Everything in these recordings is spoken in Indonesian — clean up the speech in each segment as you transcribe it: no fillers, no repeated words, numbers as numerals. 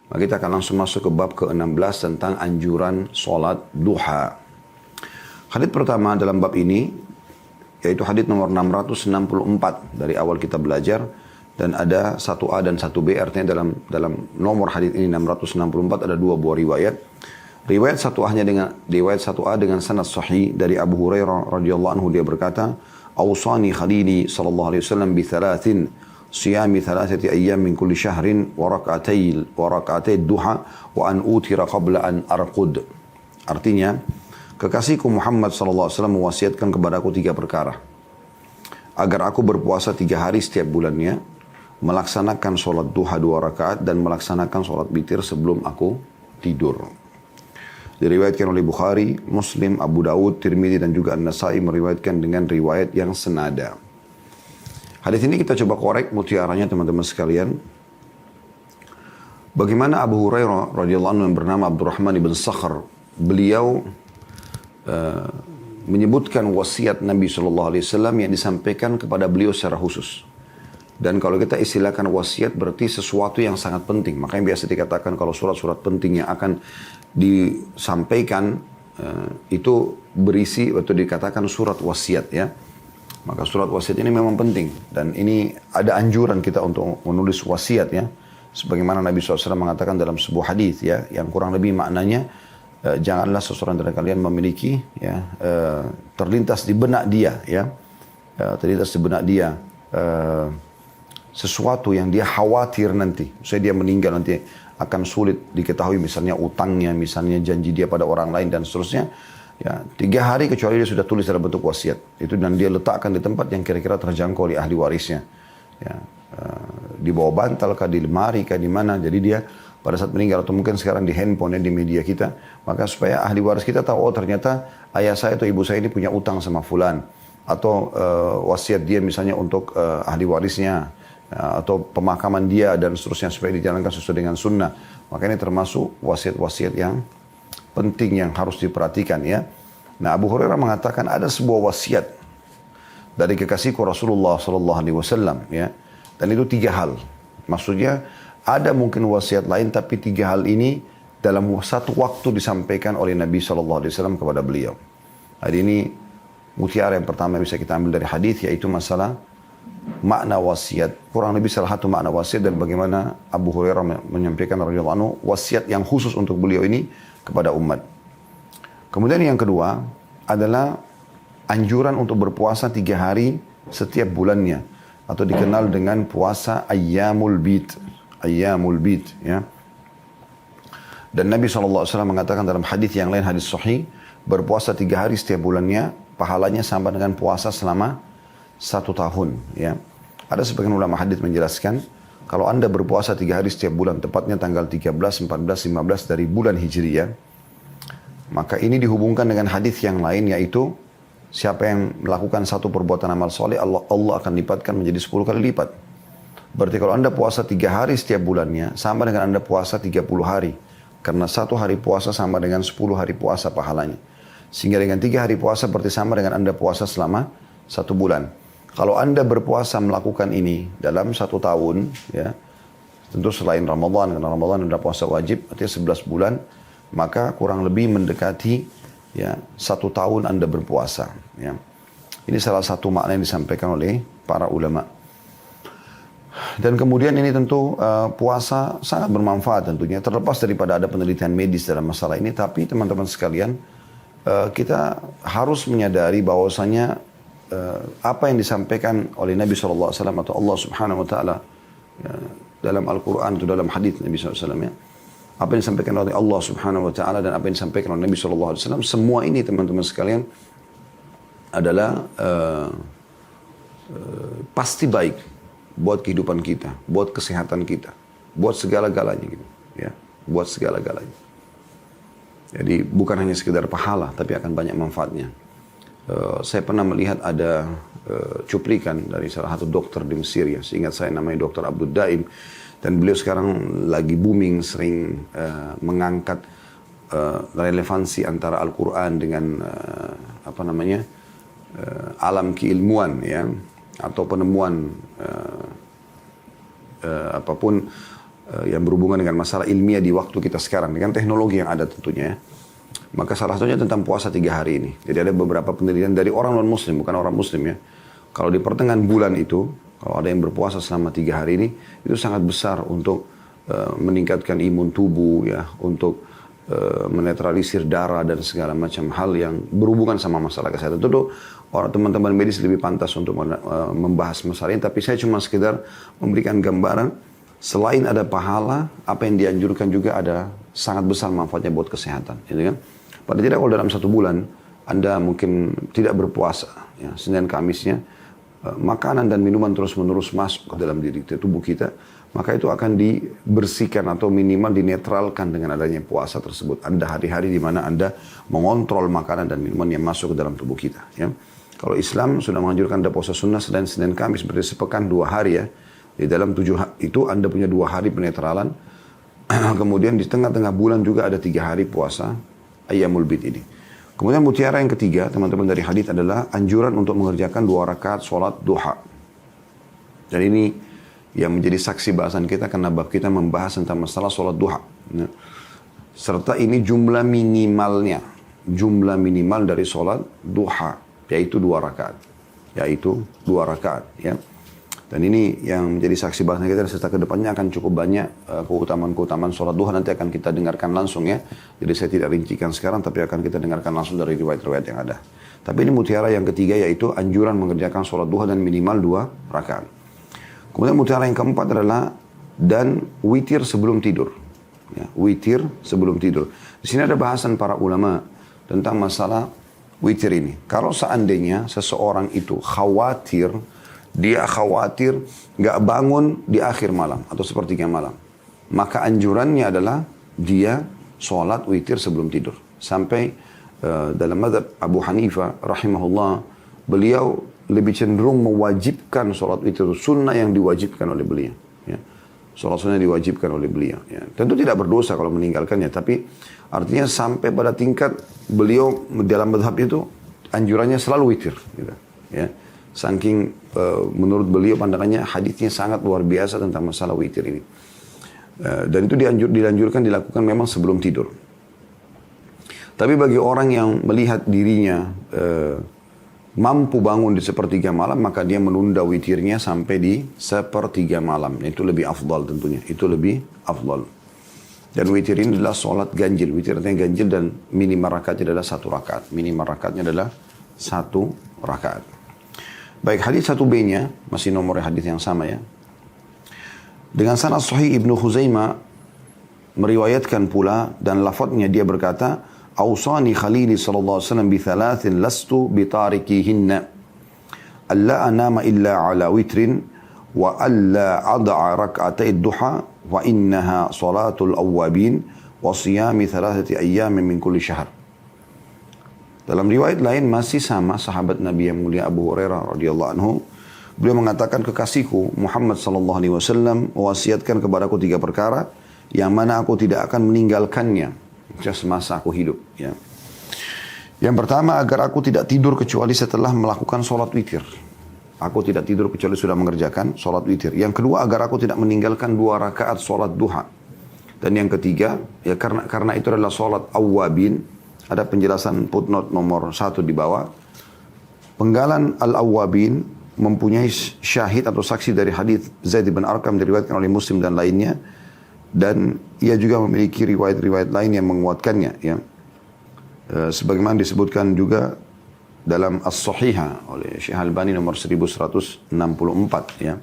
Maka kita akan langsung masuk ke bab ke-16 tentang anjuran sholat duha. Hadits pertama dalam bab ini, yaitu hadits nomor 664 dari awal kita belajar. Dan ada 1A dan 1B, artinya dalam nomor hadits ini 664 ada dua buah riwayat. Riwayat 1A dengan sanad sahih dari Abu Hurairah radhiyallahu anhu, dia berkata, "Awsani khalili sallallahu alaihi wasallam bi thalathin, siyami thalathati ayyam min kulli shahrin wa rak'atay duha wa an utira qabla an arqud." Artinya, kekasihku Muhammad sallallahu alaihi wasallam mewasiatkan kepadaku 3 perkara. Agar aku berpuasa 3 hari setiap bulannya, melaksanakan sholat duha 2 rakaat, dan melaksanakan sholat witir sebelum aku tidur. Diriwayatkan oleh Bukhari, Muslim, Abu Daud, Tirmidzi, dan juga An-Nasai meriwayatkan dengan riwayat yang senada. Hadis ini kita coba korek mutiaranya teman-teman sekalian. Bagaimana Abu Hurairah radhiyallahu anhu yang bernama Abdurrahman ibn Sakhr, beliau menyebutkan wasiat Nabi SAW yang disampaikan kepada beliau secara khusus. Dan kalau kita istilahkan wasiat berarti sesuatu yang sangat penting. Makanya biasa dikatakan kalau surat-surat penting yang akan disampaikan itu berisi atau dikatakan surat wasiat ya. Maka surat wasiat ini memang penting. Dan ini ada anjuran kita untuk menulis wasiat ya. Sebagaimana Nabi SAW mengatakan dalam sebuah hadis ya, yang kurang lebih maknanya, janganlah seseorang dari kalian memiliki ya, terlintas di benak dia ya, terlintas di benak dia sesuatu yang dia khawatir nanti, misalnya dia meninggal nanti akan sulit diketahui, misalnya utangnya, misalnya janji dia pada orang lain dan seterusnya. Ya, 3 hari kecuali dia sudah tulis dalam bentuk wasiat itu, dan dia letakkan di tempat yang kira-kira terjangkau oleh ahli warisnya. Ya, di bawah bantal kah, di lemari kah, di mana. Jadi dia pada saat meninggal, atau mungkin sekarang di handphone ya, di media kita, maka supaya ahli waris kita tahu, oh ternyata ayah saya atau ibu saya ini punya utang sama fulan, atau wasiat dia misalnya untuk ahli warisnya, atau pemakaman dia dan seterusnya, supaya dijalankan sesuai dengan sunnah. Maka ini termasuk wasiat-wasiat yang penting yang harus diperhatikan ya. Nah, Abu Hurairah mengatakan ada sebuah wasiat dari kekasihku Rasulullah sallallahu alaihi wasallam ya. Dan itu 3 hal. Maksudnya ada mungkin wasiat lain, tapi 3 hal ini dalam satu waktu disampaikan oleh Nabi sallallahu alaihi wasallam kepada beliau. Hari ini mutiara yang pertama yang bisa kita ambil dari hadis, yaitu masalah makna wasiat. Kurang lebih salah satu makna wasiat dan bagaimana Abu Hurairah menyampaikan radhiyallahu anhu wasiat yang khusus untuk beliau ini kepada umat. Kemudian yang kedua adalah anjuran untuk berpuasa 3 hari setiap bulannya, atau dikenal dengan puasa Ayyamul Bid. Ayyamul Bid ya. Dan Nabi SAW mengatakan dalam hadis yang lain, hadis sahih, berpuasa 3 hari setiap bulannya pahalanya sama dengan puasa selama 1 tahun ya. Ada sebagian ulama hadis menjelaskan, kalau Anda berpuasa 3 hari setiap bulan, tepatnya tanggal 13, 14, 15 dari bulan Hijriyah, maka ini dihubungkan dengan hadis yang lain, yaitu siapa yang melakukan satu perbuatan amal soleh, Allah akan lipatkan menjadi 10 kali lipat. Berarti kalau Anda puasa 3 hari setiap bulannya, sama dengan Anda puasa 30 hari. Karena 1 hari puasa sama dengan 10 hari puasa pahalanya. Sehingga dengan 3 hari puasa berarti sama dengan Anda puasa selama 1 bulan. Kalau Anda berpuasa melakukan ini dalam 1 tahun, ya, tentu selain Ramadan, karena Ramadan adalah puasa wajib, artinya 11 bulan, maka kurang lebih mendekati ya 1 tahun Anda berpuasa. Ya. Ini salah satu makna yang disampaikan oleh para ulama. Dan kemudian ini tentu puasa sangat bermanfaat tentunya, terlepas daripada ada penelitian medis dalam masalah ini, tapi teman-teman sekalian, kita harus menyadari bahwasanya apa yang disampaikan oleh Nabi SAW atau Allah Subhanahu Wa Taala dalam Al-Quran atau dalam hadis Nabi SAW ya, apa yang disampaikan oleh Allah Subhanahu Wa Taala dan apa yang disampaikan oleh Nabi SAW, semua ini teman-teman sekalian adalah pasti baik buat kehidupan kita, buat kesehatan kita, buat segala-galanya gitu ya, buat segala-galanya. Jadi bukan hanya sekedar pahala, tapi akan banyak manfaatnya. Saya pernah melihat ada cuplikan dari salah satu dokter di Mesir ya, seingat saya namanya Dr. Abdul Daim, dan beliau sekarang lagi booming, sering mengangkat relevansi antara Al-Quran dengan alam keilmuan ya, atau penemuan apapun yang berhubungan dengan masalah ilmiah di waktu kita sekarang dengan teknologi yang ada tentunya ya. Maka salah satunya tentang puasa 3 hari ini. Jadi ada beberapa penelitian dari orang non muslim, bukan orang muslim ya. Kalau di pertengahan bulan itu, kalau ada yang berpuasa selama 3 hari ini, itu sangat besar untuk meningkatkan imun tubuh ya, untuk menetralisir darah dan segala macam hal yang berhubungan sama masalah kesehatan. Tentu orang teman-teman medis lebih pantas untuk membahas masalah ini, tapi saya cuma sekedar memberikan gambaran. Selain ada pahala, apa yang dianjurkan juga ada sangat besar manfaatnya buat kesehatan. Gitu kan? Pada tidak kalau dalam 1 bulan, Anda mungkin tidak berpuasa, ya, Senin Kamisnya, makanan dan minuman terus-menerus masuk ke dalam diri tubuh kita, maka itu akan dibersihkan atau minimal dinetralkan dengan adanya puasa tersebut. Anda hari-hari di mana Anda mengontrol makanan dan minuman yang masuk ke dalam tubuh kita. Ya. Kalau Islam sudah menganjurkan Anda puasa sunnah selain Senin Kamis, berarti sepekan 2 hari ya. Di dalam 7 hari itu Anda punya 2 hari penetralan. Kemudian di tengah-tengah bulan juga ada 3 hari puasa Ayyamul Bid ini. Kemudian mutiara yang ketiga, teman-teman dari hadits adalah anjuran untuk mengerjakan 2 rakaat sholat duha. Dan ini yang menjadi saksi bahasan kita karena bab kita membahas tentang masalah sholat duha. Ya. Serta ini jumlah minimalnya. Jumlah minimal dari sholat duha. Yaitu 2 rakaat. Yaitu 2 rakaat. Ya. Dan ini yang menjadi saksi bahasan kita serta kedepannya akan cukup banyak keutamaan-keutamaan sholat duha nanti akan kita dengarkan langsung ya. Jadi saya tidak rincikan sekarang tapi akan kita dengarkan langsung dari riwayat-riwayat yang ada. Tapi ini mutiara yang ketiga yaitu anjuran mengerjakan sholat duha dan minimal 2 rakaat. Kemudian mutiara yang keempat adalah dan witir sebelum tidur. Ya, witir sebelum tidur. Di sini ada bahasan para ulama tentang masalah witir ini. Kalau seandainya seseorang itu khawatir nggak bangun di akhir malam atau sepertiga malam, maka anjurannya adalah dia sholat witir sebelum tidur. Sampai dalam mazhab Abu Hanifah rahimahullah, beliau lebih cenderung mewajibkan sholat witir, sunnah yang diwajibkan oleh beliau. Ya. Sholat sunnah diwajibkan oleh beliau. Ya. Tentu tidak berdosa kalau meninggalkannya, tapi artinya sampai pada tingkat beliau dalam mazhab itu anjurannya selalu witir. Gitu. Ya. Saking menurut beliau pandangannya hadisnya sangat luar biasa tentang masalah witir ini. Dan itu dilanjurkan dilakukan memang sebelum tidur. Tapi bagi orang yang melihat dirinya mampu bangun di sepertiga malam, maka dia menunda witirnya sampai di sepertiga malam. Itu lebih afdal tentunya. Itu lebih afdal. Dan witir ini adalah sholat ganjil. Witir artinya ganjil dan minimal rakaatnya adalah 1 rakaat. Minimal rakaatnya adalah 1 rakaat. Baik, hadis 1B-nya, masih nomor hadis yang sama ya. Dengan sanad sahih Ibnu Khuzaimah meriwayatkan pula dan lafadznya dia berkata, "Ausani Khalili sallallahu alaihi wasallam bi thalathin lastu bi tarikihinna. Alla anama illa ala witrin wa alla ad'a rak'atay duha wa innaha salatul awwabin wa siyami thalathati ayyamin min kulli syahr." Dalam riwayat lain masih sama sahabat Nabi yang mulia Abu Hurairah radhiyallahu anhu, beliau mengatakan, kekasihku Muhammad sallallahu alaihi wasallam mewasiatkan kepadaku 3 perkara yang mana aku tidak akan meninggalkannya semasa aku hidup. Ya. Yang pertama, agar aku tidak tidur kecuali setelah melakukan sholat witir. Aku tidak tidur kecuali sudah mengerjakan sholat witir. Yang kedua, agar aku tidak meninggalkan 2 rakaat sholat duha. Dan yang ketiga, ya karena itu adalah sholat awwabin. Ada penjelasan footnote nomor 1 di bawah. Penggalan al-awwabin mempunyai syahid atau saksi dari hadis Zaid bin Arqam diriwayatkan oleh Muslim dan lainnya. Dan ia juga memiliki riwayat-riwayat lain yang menguatkannya. Ya. Sebagaimana disebutkan juga dalam As-Sahihah oleh Syekh Albani nomor 1164. Ya.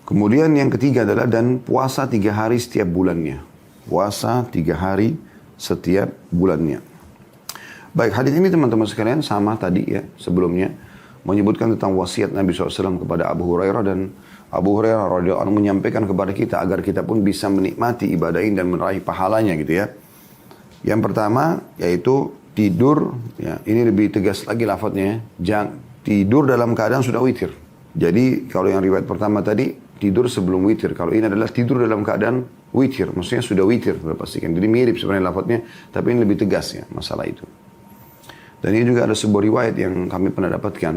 Kemudian yang ketiga adalah dan puasa 3 hari setiap bulannya. Puasa 3 hari setiap bulannya. Baik, hadis ini teman-teman sekalian sama tadi ya sebelumnya menyebutkan tentang wasiat Nabi SAW kepada Abu Hurairah, dan Abu Hurairah radhiyallahu anhu menyampaikan kepada kita agar kita pun bisa menikmati ibadah ini dan meraih pahalanya gitu ya. Yang pertama yaitu tidur, ya ini lebih tegas lagi lafadznya, jangan tidur dalam keadaan sudah witir. Jadi kalau yang riwayat pertama tadi tidur sebelum witir, kalau ini adalah tidur dalam keadaan witir, maksudnya sudah witir sudah pastikan. Jadi mirip sebenarnya lafadznya, tapi ini lebih tegas ya masalah itu. Dan ini juga ada sebuah riwayat yang kami pernah dapatkan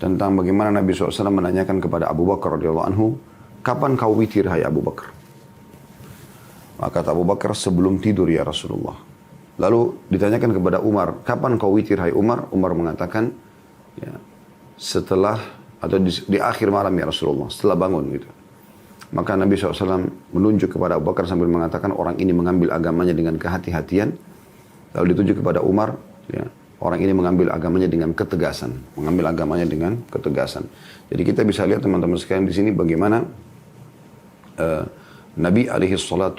tentang bagaimana Nabi SAW menanyakan kepada Abu Bakar radhiyallahu anhu, kapan kau witir hai Abu Bakar? Maka kata Abu Bakar, sebelum tidur ya Rasulullah. Lalu ditanyakan kepada Umar, kapan kau witir hai Umar? Umar mengatakan, ya, setelah atau di akhir malam ya Rasulullah, setelah bangun gitu. Maka Nabi SAW menunjuk kepada Abu Bakar sambil mengatakan orang ini mengambil agamanya dengan kehati-hatian. Lalu ditunjuk kepada Umar, ya, orang ini mengambil agamanya dengan ketegasan. Mengambil agamanya dengan ketegasan. Jadi kita bisa lihat teman-teman sekalian di sini bagaimana Nabi SAW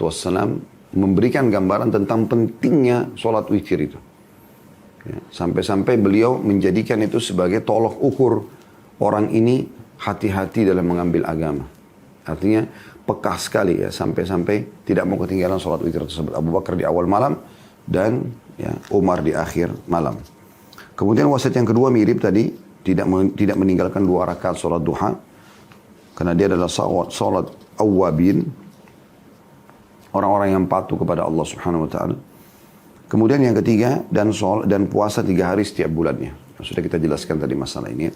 memberikan gambaran tentang pentingnya sholat witir itu. Ya, sampai-sampai beliau menjadikan itu sebagai tolok ukur orang ini hati-hati dalam mengambil agama. Artinya peka sekali ya, sampai-sampai tidak mau ketinggalan sholat witir tersebut. Abu Bakar di awal malam dan ya, Umar di akhir malam. Kemudian wasiat yang kedua mirip tadi, tidak meninggalkan 2 rakaat sholat duha, karena dia adalah sholat awwabin, orang-orang yang patuh kepada Allah Subhanahu Wa Taala. Kemudian yang ketiga, dan puasa 3 hari setiap bulannya. Sudah kita jelaskan tadi masalah ini.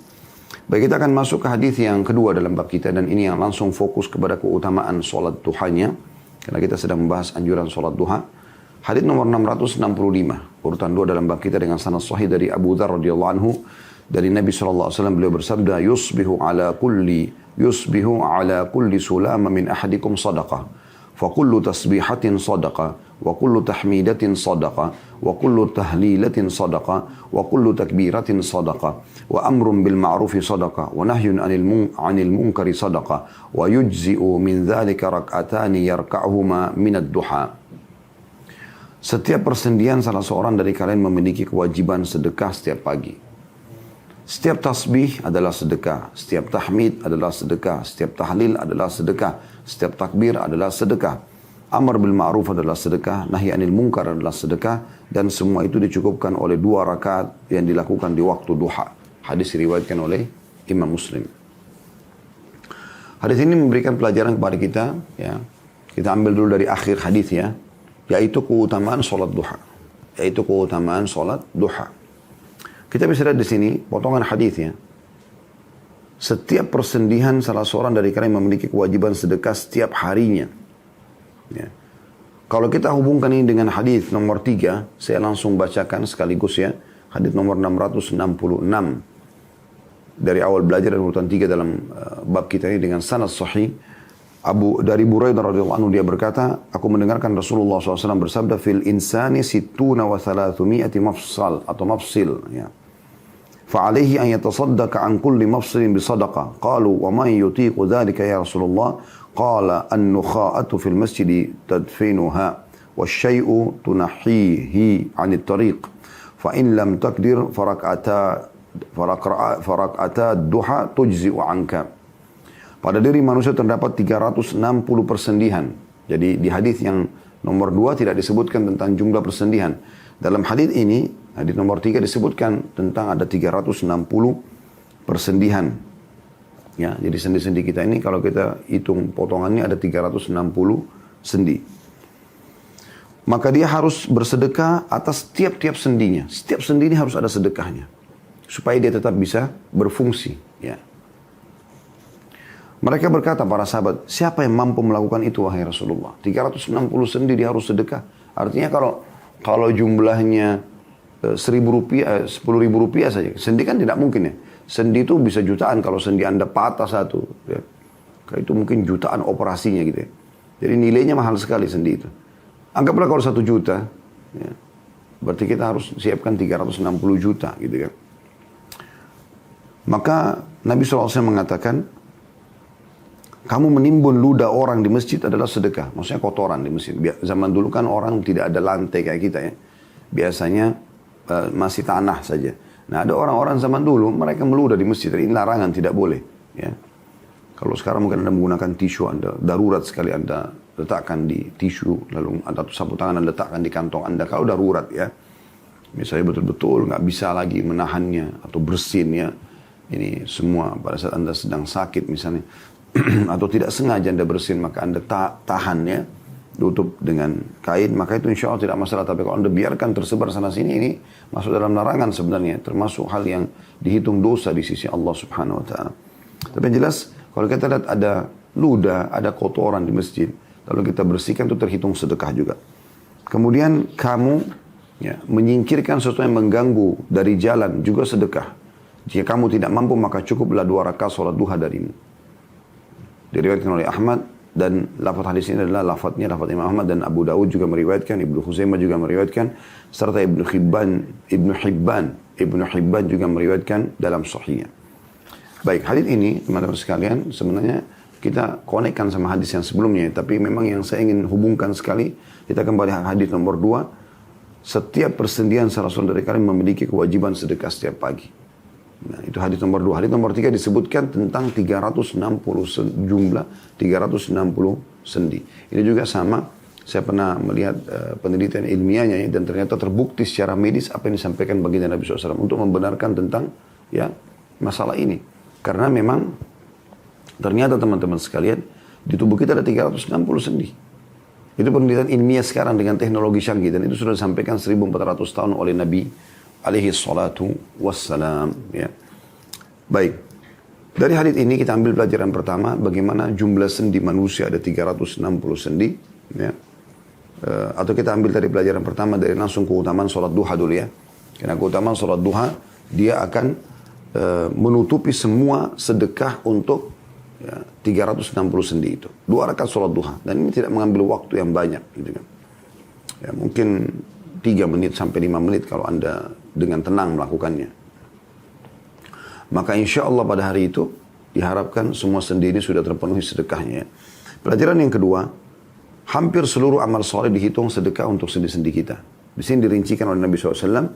Baik, kita akan masuk ke hadis yang kedua dalam bab kita, dan ini yang langsung fokus kepada keutamaan sholat duhanya, karena kita sedang membahas anjuran sholat duha. Hadis nomor 665, urutan 2 dalam bab kita dengan sanad sahih dari Abu Dzar radhiyallahu anhu, dari Nabi SAW beliau bersabda, yusbihu ala kulli sulama min ahadikum sadaqah, fa kullu tasbihatin sadaqah, wa kullu tahmidatin sadaqah, wa kullu tahlilatin sadaqah, wa kullu takbiratin sadaqah, wa amrun bil ma'rufi sadaqah, wa nahyun anil munkari sadaqah, wa yujzi'u min dhalika rak'atani yarka'huma minad duha. Setiap persendian salah seorang dari kalian memiliki kewajiban sedekah setiap pagi. Setiap tasbih adalah sedekah, setiap tahmid adalah sedekah, setiap tahlil adalah sedekah, setiap takbir adalah sedekah. Amar bil ma'ruf adalah sedekah, nahi anil munkar adalah sedekah, dan semua itu dicukupkan oleh 2 rakaat yang dilakukan di waktu duha. Hadis diriwayatkan oleh Imam Muslim. Hadis ini memberikan pelajaran kepada kita, ya. Kita ambil dulu dari akhir hadis ya, yaitu keutamaan sholat duha. Yaitu keutamaan sholat duha. Kita bisa lihat di sini potongan hadisnya. Setiap persendihan salah seorang dari kalian memiliki kewajiban sedekah setiap harinya. Ya. Kalau kita hubungkan ini dengan hadis nomor 3, saya langsung bacakan sekaligus ya. Hadis nomor 666 dari awal belajar dan urutan 3 dalam bab kita ini dengan sanad sahih. Dari Buraidah radhiyallahu anhu dia berkata, aku mendengarkan Rasulullah SAW bersabda, fil insani sittuna wa thalathumiyati mafsal atau mafsil. Ya. Fa'alaihi an yatasaddaqa an kulli mafsilin bisadaqah. Qalu wa man yutiqu dhalika ya Rasulullah? Qala an-nukha'atu fil masjidi tadfinuha wa syai'u tunahihi anit tariq. Fa in lam takdir farak'ata duha tujzi'u anka. Pada diri manusia terdapat 360 persendihan. Jadi di hadis yang nomor 2 tidak disebutkan tentang jumlah persendihan. Dalam hadis ini, hadis nomor 3 disebutkan tentang ada 360 persendihan. Ya, jadi sendi-sendi kita ini kalau kita hitung potongannya ada 360 sendi. Maka dia harus bersedekah atas tiap-tiap sendinya. Setiap sendi ini harus ada sedekahnya. Supaya dia tetap bisa berfungsi. Ya. Mereka berkata para sahabat, siapa yang mampu melakukan itu wahai Rasulullah? 360 sendi dia harus sedekah. Artinya kalau jumlahnya 10.000 rupiah saja. Sendi kan tidak mungkin ya. Sendi itu bisa jutaan kalau sendi Anda patah satu. Ya. Itu mungkin jutaan operasinya gitu ya. Jadi nilainya mahal sekali sendi itu. Anggaplah kalau 1 juta. Ya. Berarti kita harus siapkan 360 juta gitu kan. Maka Nabi SAW mengatakan, kamu menimbun ludah orang di masjid adalah sedekah. Maksudnya kotoran di masjid. Zaman dulu kan orang tidak ada lantai kayak kita ya. Biasanya masih tanah saja. Nah ada orang-orang zaman dulu mereka meludah di masjid. Ini larangan, tidak boleh. Ya. Kalau sekarang mungkin Anda menggunakan tisu, Anda darurat sekali Anda letakkan di tisu. Lalu atau sapu tangan Anda letakkan di kantong Anda. Kalau darurat ya. Misalnya betul-betul nggak bisa lagi menahannya atau bersin ya. Ini semua pada saat Anda sedang sakit misalnya. Atau tidak sengaja Anda bersin, maka Anda tahannya, tutup dengan kain, maka itu insya Allah tidak masalah. Tapi kalau Anda biarkan tersebar sana-sini, ini masuk dalam larangan sebenarnya. Termasuk hal yang dihitung dosa di sisi Allah Subhanahu Wa Taala. Tapi yang jelas, kalau kita lihat ada ludah, ada kotoran di masjid, lalu kita bersihkan, itu terhitung sedekah juga. Kemudian kamu menyingkirkan sesuatu yang mengganggu dari jalan, juga sedekah. Jika kamu tidak mampu, maka cukuplah 2 rakaat sholat duha darimu. Diriwayatkan oleh Ahmad, dan lafaz hadis ini adalah lafaz Imam Ahmad, dan Abu Dawud juga meriwayatkan, Ibnu Khuzaimah juga meriwayatkan, serta Ibnu Hibban juga meriwayatkan dalam sahihnya. Baik, hadis ini teman-teman sekalian sebenarnya kita konekkan sama hadis yang sebelumnya, tapi memang yang saya ingin hubungkan sekali, kita kembali hadis nomor 2, setiap persendian salah seorang dari kalian memiliki kewajiban sedekah setiap pagi. Nah, itu hadis nomor 2. Hadis nomor 3 disebutkan tentang 360 jumlah 360 sendi. Ini juga sama, saya pernah melihat penelitian ilmiahnya dan ternyata terbukti secara medis apa yang disampaikan baginda Nabi SAW untuk membenarkan tentang masalah ini. Karena memang ternyata teman-teman sekalian di tubuh kita ada 360 sendi. Itu penelitian ilmiah sekarang dengan teknologi canggih, dan itu sudah disampaikan 1400 tahun oleh Nabi alaihi salatu wassalam. Baik, dari hadits ini kita ambil pelajaran pertama, bagaimana jumlah sendi manusia ada 360 sendi. Atau kita ambil dari pelajaran pertama dari langsung keutamaan sholat duha dulu ya. Karena keutamaan sholat duha, dia akan menutupi semua sedekah untuk 360 sendi itu. 2 rakaat sholat duha, dan ini tidak mengambil waktu yang banyak gitu kan. Mungkin 3 menit sampai 5 menit kalau Anda dengan tenang melakukannya. Maka insya Allah pada hari itu diharapkan semua sendi ini sudah terpenuhi sedekahnya. Pelajaran yang kedua, hampir seluruh amal soleh dihitung sedekah untuk sendi-sendi kita. Di sini dirincikan oleh Nabi SAW,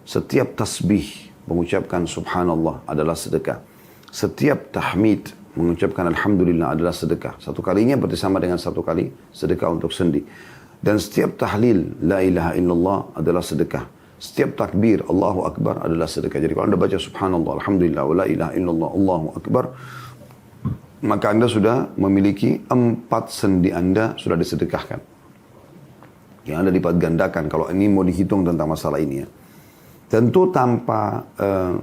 setiap tasbih mengucapkan subhanallah adalah sedekah. Setiap tahmid mengucapkan alhamdulillah adalah sedekah. Satu kalinya berarti sama dengan 1 kali sedekah untuk sendi. Dan setiap tahlil la ilaha illallah adalah sedekah. Setiap takbir Allahu Akbar adalah sedekah. Jadi kalau Anda baca subhanallah, alhamdulillah, wa la ilaha illallah, Allahu Akbar, maka Anda sudah memiliki 4 sendi Anda sudah disedekahkan. Yang Anda lipat gandakan kalau ini mau dihitung tentang masalah ini ya. Tentu tanpa,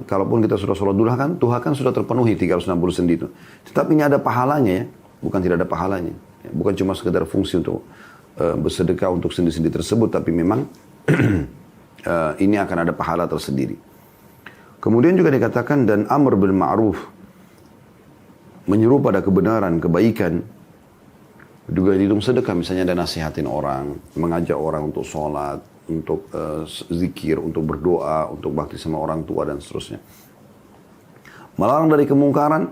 kalaupun kita sudah sholat duha kan sudah terpenuhi 360 sendi itu. Tetapi ini ada pahalanya ya, bukan tidak ada pahalanya. Bukan cuma sekedar fungsi untuk bersedekah untuk sendi-sendi tersebut, tapi memang ini akan ada pahala tersendiri. Kemudian juga dikatakan, dan amr bil ma'ruf, menyeru pada kebenaran, kebaikan, juga dihitung sedekah. Misalnya ada nasihatin orang, mengajak orang untuk sholat, untuk zikir, untuk berdoa, untuk bakti sama orang tua dan seterusnya. Melarang dari kemungkaran,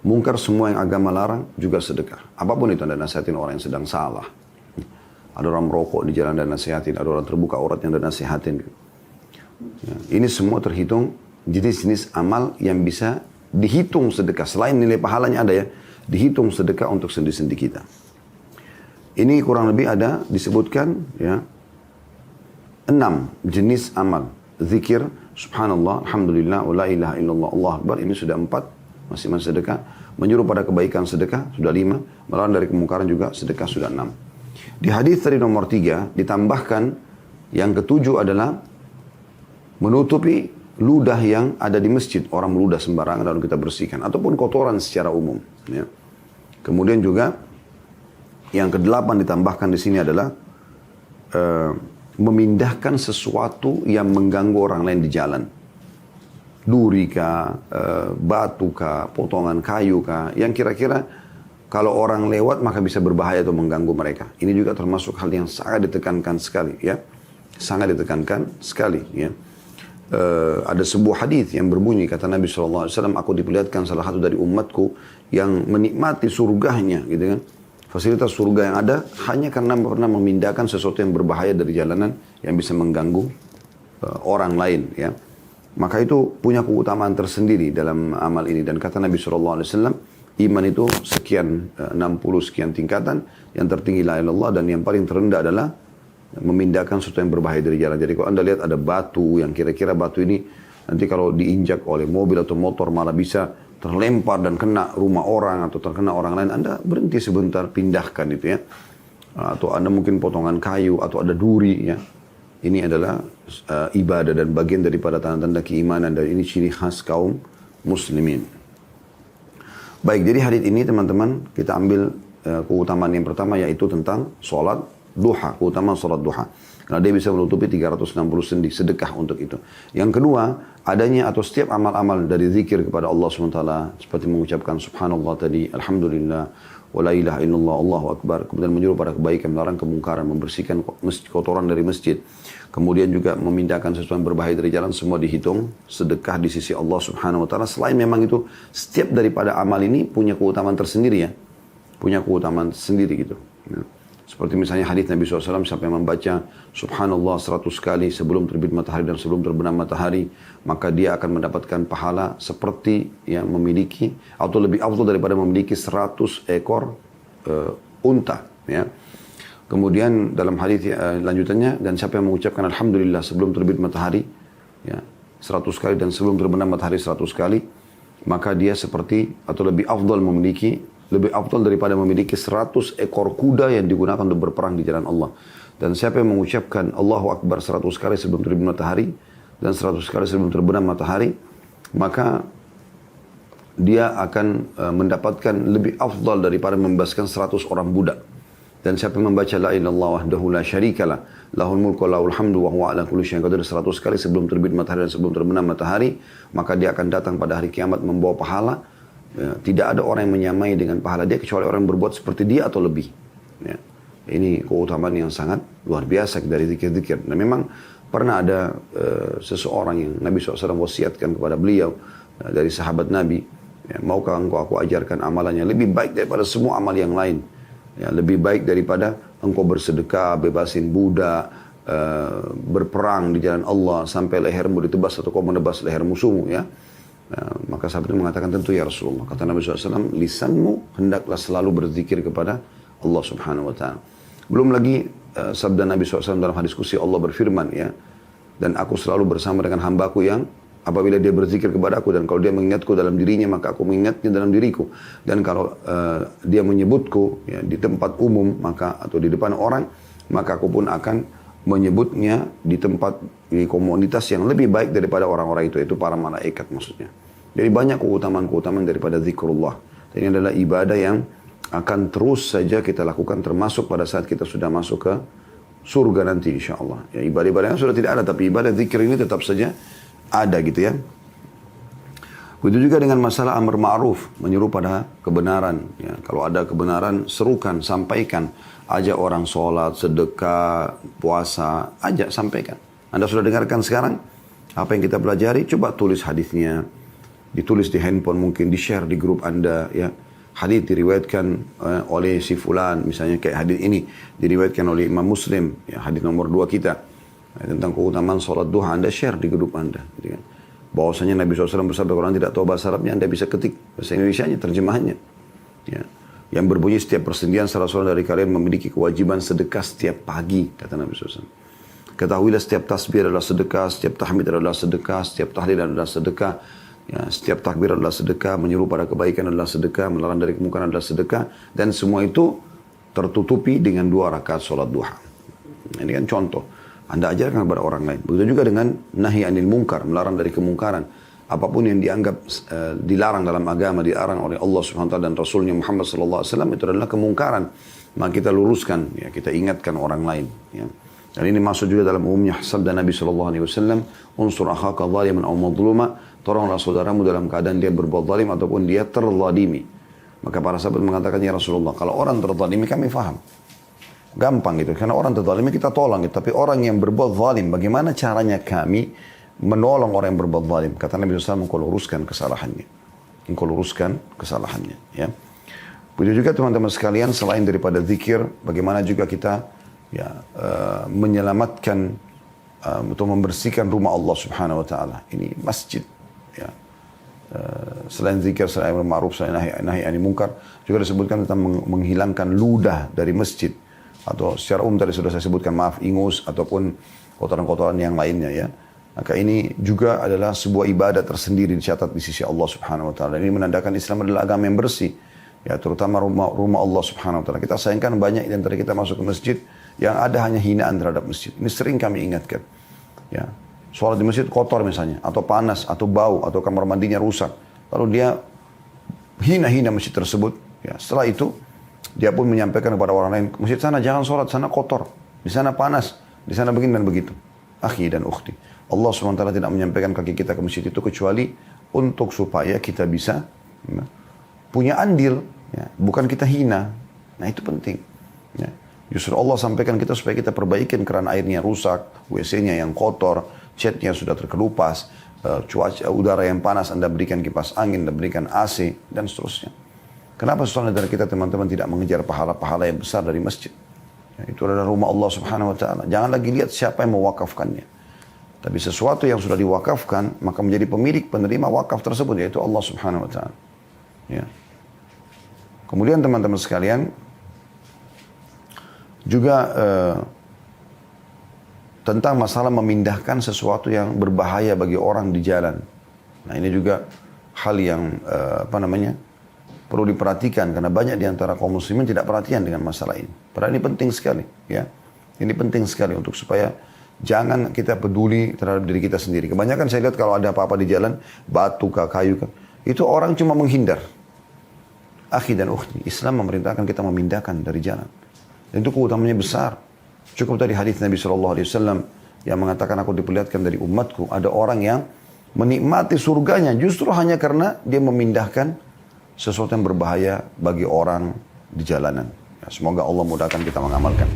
mungkar semua yang agama larang juga sedekah. Apapun itu, Anda nasihatin orang yang sedang salah. Ada orang merokok di jalan dan nasihatin, ada orang terbuka aurat yang dan nasihatin. Ini semua terhitung jenis-jenis amal yang bisa dihitung sedekah. Selain nilai pahalanya ada ya, dihitung sedekah untuk sendi-sendi kita. Ini kurang lebih ada disebutkan ya 6 jenis amal. Zikir, subhanallah, alhamdulillah, wa la ilaha illallah, Allah Akbar, ini sudah 4, masing-masing sedekah. Menyuruh pada kebaikan sedekah, sudah 5. Melarang dari kemungkaran juga sedekah, sudah 6. Di hadis tadi nomor 3, ditambahkan yang ketujuh adalah menutupi ludah yang ada di masjid. Orang meludah sembarangan lalu kita bersihkan. Ataupun kotoran secara umum. Ya. Kemudian juga yang ke-8 ditambahkan di sini adalah memindahkan sesuatu yang mengganggu orang lain di jalan. Duri kah, batu kah, potongan kayu kah, yang kira-kira kalau orang lewat maka bisa berbahaya atau mengganggu mereka. Ini juga termasuk hal yang sangat ditekankan sekali, ya, sangat ditekankan sekali. Ya. Ada sebuah hadis yang berbunyi, kata Nabi SAW, aku diperlihatkan salah satu dari umatku yang menikmati surganya, gitu kan. Fasilitas surga yang ada hanya karena pernah memindahkan sesuatu yang berbahaya dari jalanan yang bisa mengganggu orang lain, ya. Maka itu punya keutamaan tersendiri dalam amal ini. Dan kata Nabi SAW, iman itu sekian 60 sekian tingkatan, yang tertinggi la ilaha illallah, dan yang paling terendah adalah memindahkan sesuatu yang berbahaya dari jalan. Jadi kalau Anda lihat ada batu yang kira-kira batu ini nanti kalau diinjak oleh mobil atau motor malah bisa terlempar dan kena rumah orang atau terkena orang lain, Anda berhenti sebentar, pindahkan itu ya. Atau Anda mungkin potongan kayu atau ada duri ya. Ini adalah ibadah dan bagian daripada tanda-tanda keimanan, dan ini ciri khas kaum muslimin. Baik, jadi hadits ini teman-teman kita ambil keutamaan yang pertama yaitu tentang sholat duha, keutamaan sholat duha. Karena dia bisa menutupi 360 sendi sedekah untuk itu. Yang kedua, adanya atau setiap amal-amal dari zikir kepada Allah SWT, seperti mengucapkan subhanallah tadi, alhamdulillah, wa la ilaha illallah, Allahu akbar, kemudian menyuruh pada kebaikan, melarang kemungkaran, membersihkan kotoran dari masjid, kemudian juga memindahkan sesuatu yang berbahaya dari jalan, semua dihitung sedekah di sisi Allah Subhanahu wa taala. Selain memang itu setiap daripada amal ini punya keutamaan tersendiri ya. Punya keutamaan sendiri gitu. Ya. Seperti misalnya hadis Nabi SAW, siapa yang membaca subhanallah 100 kali sebelum terbit matahari dan sebelum terbenam matahari, maka dia akan mendapatkan pahala seperti yang memiliki atau lebih afdal daripada memiliki 100 ekor unta ya. Kemudian dalam hadis lanjutannya, dan siapa yang mengucapkan alhamdulillah sebelum terbit matahari ya 100 kali dan sebelum terbenam matahari 100 kali, maka dia seperti atau lebih afdal daripada memiliki 100 ekor kuda yang digunakan untuk berperang di jalan Allah. Dan siapa yang mengucapkan Allahu Akbar 100 kali sebelum terbit matahari dan 100 kali sebelum terbenam matahari, maka dia akan mendapatkan lebih afdal daripada membebaskan 100 orang budak. Dan siapa yang membaca la ilallah wahdahu la syarikalah lahul mulku wa lahul hamdu wa huwa ala kulli syai'in qadir 100 kali sebelum terbit matahari dan sebelum terbenam matahari, maka dia akan datang pada hari kiamat membawa pahala. Ya, tidak ada orang yang menyamai dengan pahala dia kecuali orang yang berbuat seperti dia atau lebih. Ya. Ini keutamaan yang sangat luar biasa dari zikir-zikir. Dan memang pernah ada seseorang yang Nabi SAW wasiatkan kepada beliau dari sahabat Nabi, ya, maukah engkau aku ajarkan amalannya lebih baik daripada semua amal yang lain. Ya, lebih baik daripada engkau bersedekah, bebasin budak, berperang di jalan Allah sampai lehermu ditebas atau kau menebas leher musuhmu ya. Maka sahabat itu mengatakan tentu ya Rasulullah. Kata Nabi SAW, lisanmu hendaklah selalu berzikir kepada Allah Subhanahu Wa Taala. Belum lagi sabda Nabi SAW dalam hadis qudsi Allah berfirman ya, dan aku selalu bersama dengan hambaku yang apabila dia berzikir kepada aku dan kalau dia mengingatku dalam dirinya maka aku mengingatnya dalam diriku, dan kalau dia menyebutku ya, di tempat umum maka atau di depan orang maka aku pun akan menyebutnya di tempat di komunitas yang lebih baik daripada orang-orang itu para malaikat maksudnya. Jadi banyak keutamaan-keutamaan daripada zikrullah. Ini adalah ibadah yang akan terus saja kita lakukan termasuk pada saat kita sudah masuk ke surga nanti insyaAllah. Ya, ibadah-ibadah yang sudah tidak ada tapi ibadah zikir ini tetap saja ada gitu ya. Begitu juga dengan masalah amar ma'ruf, menyuruh pada kebenaran. Ya, kalau ada kebenaran, serukan, sampaikan. Ajak orang sholat, sedekah, puasa, ajak, sampaikan. Anda sudah dengarkan sekarang? Apa yang kita pelajari? Coba tulis hadisnya. Ditulis di handphone mungkin, di-share di grup Anda. Ya. Hadis diriwayatkan oleh si fulan, misalnya kayak hadis ini. Diriwayatkan oleh Imam Muslim, ya, hadis nomor 2 kita. Tentang keutamaan sholat duha, Anda share di grup Anda. Gitu kan. Bahwasanya Nabi SAW bersabda, kalau Anda tidak tahu bahasa Arabnya, Anda bisa ketik bahasa Indonesianya, terjemahannya. Ya. Yang berbunyi setiap persendian salah seorang dari kalian memiliki kewajiban sedekah setiap pagi, kata Nabi SAW. Ketahuilah setiap tasbih adalah sedekah, setiap tahmid adalah sedekah, setiap tahlil adalah sedekah. Ya, setiap takbir adalah sedekah, menyuruh pada kebaikan adalah sedekah, melarang dari kemungkaran adalah sedekah. Dan semua itu tertutupi dengan 2 rakaat sholat duha. Ini kan contoh. Anda ajarkan kepada orang lain. Begitu juga dengan nahi anil munkar, melarang dari kemungkaran. Apapun yang dianggap dilarang dalam agama, dilarang oleh Allah SWT dan Rasulnya Muhammad SAW, itu adalah kemungkaran. Maka kita luruskan, ya, kita ingatkan orang lain. Ya. Dan ini masuk juga dalam umumnya sabda Nabi SAW, unsur akhaka zaliman aw madluma, tolonglah saudaramu dalam keadaan dia berbuat zalim ataupun dia terzalimi. Maka para sahabat mengatakan, ya Rasulullah, kalau orang terzalimi kami faham. Gampang gitu, karena orang terzalimi kita tolong gitu. Tapi orang yang berbuat zalim, bagaimana caranya kami menolong orang yang berbuat zalim? Kata Nabi SAW, engkau luruskan kesalahannya. Engkau luruskan kesalahannya. Ya. Begitu juga teman-teman sekalian, selain daripada zikir, bagaimana juga kita ya, menyelamatkan atau membersihkan rumah Allah Subhanahu Wa Taala. Ini masjid. Ya. Selain zikir, selain ma'ruf, selain nahi anil munkar, juga disebutkan tentang menghilangkan ludah dari masjid. Atau secara umum tadi sudah saya sebutkan, maaf, ingus ataupun kotoran-kotoran yang lainnya ya. Maka ini juga adalah sebuah ibadah tersendiri dicatat di sisi Allah Subhanahu Wa Taala. Ini menandakan Islam adalah agama yang bersih. Ya, terutama rumah Allah Subhanahu Wa Taala. Kita sayangkan banyak di antara kita masuk ke masjid yang ada hanya hinaan terhadap masjid. Ini sering kami ingatkan. Ya, sholat di masjid kotor misalnya, atau panas, atau bau, atau kamar mandinya rusak. Lalu dia hina-hina masjid tersebut. Ya, setelah itu Dia pun menyampaikan kepada orang lain, masjid sana jangan sholat, sana kotor, di sana panas, di sana begini dan begitu. Akhi dan ukhti, Allah SWT tidak menyampaikan kaki kita ke masjid itu kecuali untuk supaya kita bisa punya andil, ya, bukan kita hina. Nah itu penting. Ya. Justru Allah sampaikan kita supaya kita perbaikin keran airnya rusak, WC-nya yang kotor, catnya sudah terkelupas, cuaca udara yang panas Anda berikan kipas angin, Anda berikan AC, dan seterusnya. Kenapa sesuatu dari kita teman-teman tidak mengejar pahala-pahala yang besar dari masjid? Ya, itu adalah rumah Allah Subhanahu Wa Taala. Jangan lagi lihat siapa yang mewakafkannya. Tapi sesuatu yang sudah diwakafkan, maka menjadi pemilik penerima wakaf tersebut, yaitu Allah Subhanahu Wa Taala. Ya. Kemudian teman-teman sekalian, juga tentang masalah memindahkan sesuatu yang berbahaya bagi orang di jalan. Nah ini juga hal yang perlu diperhatikan, karena banyak di antara kaum muslimin tidak perhatian dengan masalah ini. Padahal ini penting sekali, ya. Ini penting sekali untuk supaya jangan kita peduli terhadap diri kita sendiri. Kebanyakan saya lihat kalau ada apa-apa di jalan, batu kah, kayu kah, itu orang cuma menghindar. Akhi dan ukhti, Islam memerintahkan kita memindahkan dari jalan. Dan itu keutamanya besar. Cukup tadi hadis Nabi SAW yang mengatakan, aku diperlihatkan dari umatku, ada orang yang menikmati surganya justru hanya karena dia memindahkan sesuatu yang berbahaya bagi orang di jalanan. Ya, semoga Allah mudahkan kita mengamalkan.